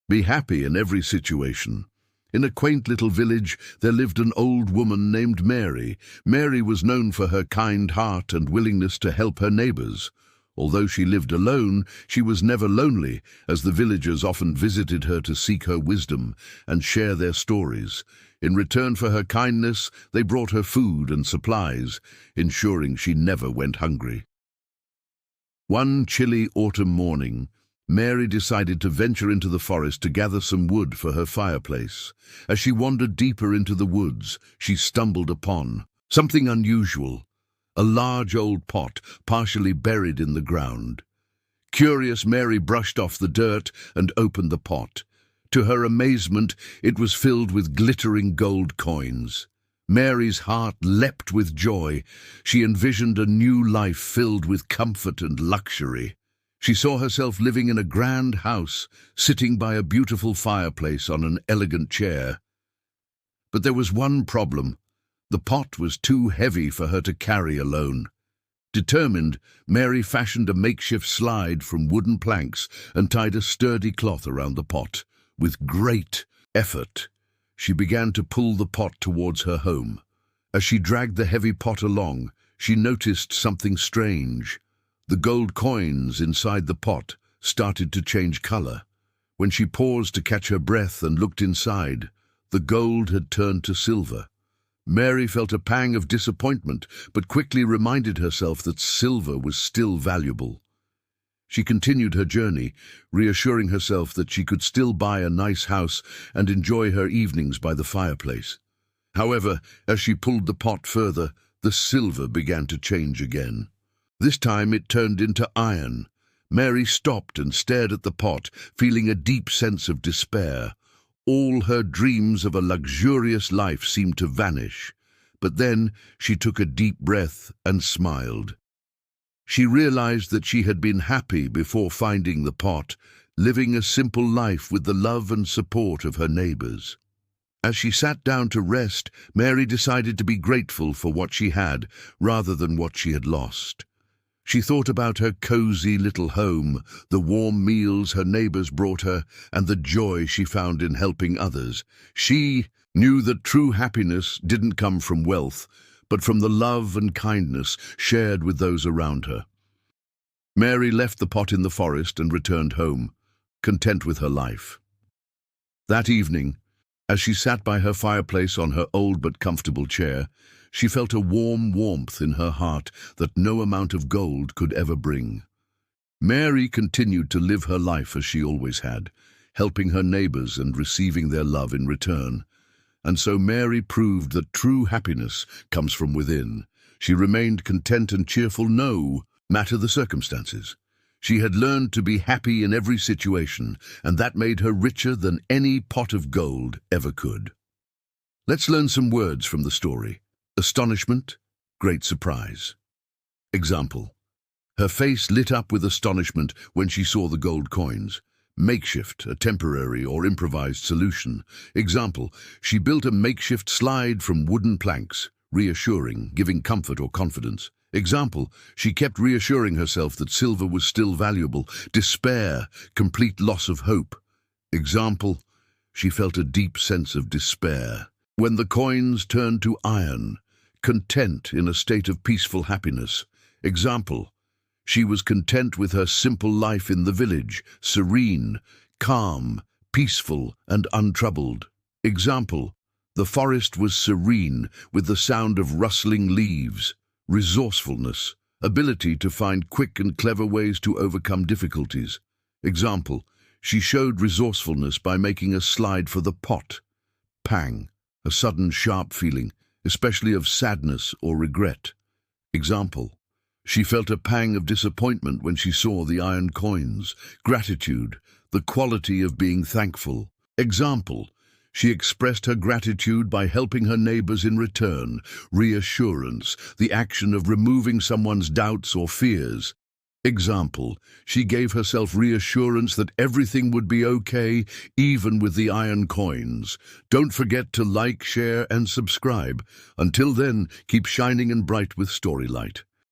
Be happy in every situation. In a quaint little village, there lived an old woman named Mary. Mary was known for her kind heart and willingness to help her neighbors. Although she lived alone, she was never lonely, as the villagers often visited her to seek her wisdom and share their stories. In return for her kindness, they brought her food and supplies, ensuring she never went hungry. One chilly autumn morning, Mary decided to venture into the forest to gather some wood for her fireplace. As she wandered deeper into the woods, she stumbled upon something unusual, a large old pot partially buried in the ground. Curious, Mary brushed off the dirt and opened the pot. To her amazement, it was filled with glittering gold coins. Mary's heart leapt with joy. She envisioned a new life filled with comfort and luxury. She saw herself living in a grand house, sitting by a beautiful fireplace on an elegant chair. But there was one problem. The pot was too heavy for her to carry alone. Determined, Mary fashioned a makeshift slide from wooden planks and tied a sturdy cloth around the pot. With great effort, she began to pull the pot towards her home. As she dragged the heavy pot along, she noticed something strange. The gold coins inside the pot started to change color. When she paused to catch her breath and looked inside, the gold had turned to silver. Mary felt a pang of disappointment, but quickly reminded herself that silver was still valuable. She continued her journey, reassuring herself that she could still buy a nice house and enjoy her evenings by the fireplace. However, as she pulled the pot further, the silver began to change again. This time it turned into iron. Mary stopped and stared at the pot, feeling a deep sense of despair. All her dreams of a luxurious life seemed to vanish. But then she took a deep breath and smiled. She realized that she had been happy before finding the pot, living a simple life with the love and support of her neighbors. As she sat down to rest, Mary decided to be grateful for what she had rather than what she had lost. She thought about her cozy little home, the warm meals her neighbors brought her, and the joy she found in helping others. She knew that true happiness didn't come from wealth, but from the love and kindness shared with those around her. Mary left the pot in the forest and returned home, content with her life. That evening, as she sat by her fireplace on her old but comfortable chair, she felt a warm warmth in her heart that no amount of gold could ever bring. Mary continued to live her life as she always had, helping her neighbors and receiving their love in return. And so Mary proved that true happiness comes from within. She remained content and cheerful no matter the circumstances. She had learned to be happy in every situation, and that made her richer than any pot of gold ever could. Let's learn some words from the story. Astonishment, great surprise. Example: her face lit up with astonishment when she saw the gold coins. Makeshift, a temporary or improvised solution. Example: she built a makeshift slide from wooden planks. Reassuring, giving comfort or confidence. Example: she kept reassuring herself that silver was still valuable. Despair, complete loss of hope. Example: she felt a deep sense of despair. When the coins turned to iron, content in a state of peaceful happiness. Example: she was content with her simple life in the village, serene, calm, peaceful, and untroubled. Example: the forest was serene with the sound of rustling leaves. Resourcefulness, ability to find quick and clever ways to overcome difficulties. Example: she showed resourcefulness by making a slide for the pot. Pang, a sudden sharp feeling, especially of sadness or regret. Example: she felt a pang of disappointment when she saw the iron coins. Gratitude, the quality of being thankful. Example: she expressed her gratitude by helping her neighbors in return. Reassurance, the action of removing someone's doubts or fears. Example: she gave herself reassurance that everything would be okay, even with the iron coins. Don't forget to like, share, and subscribe. Until then, keep shining and bright with Storylight.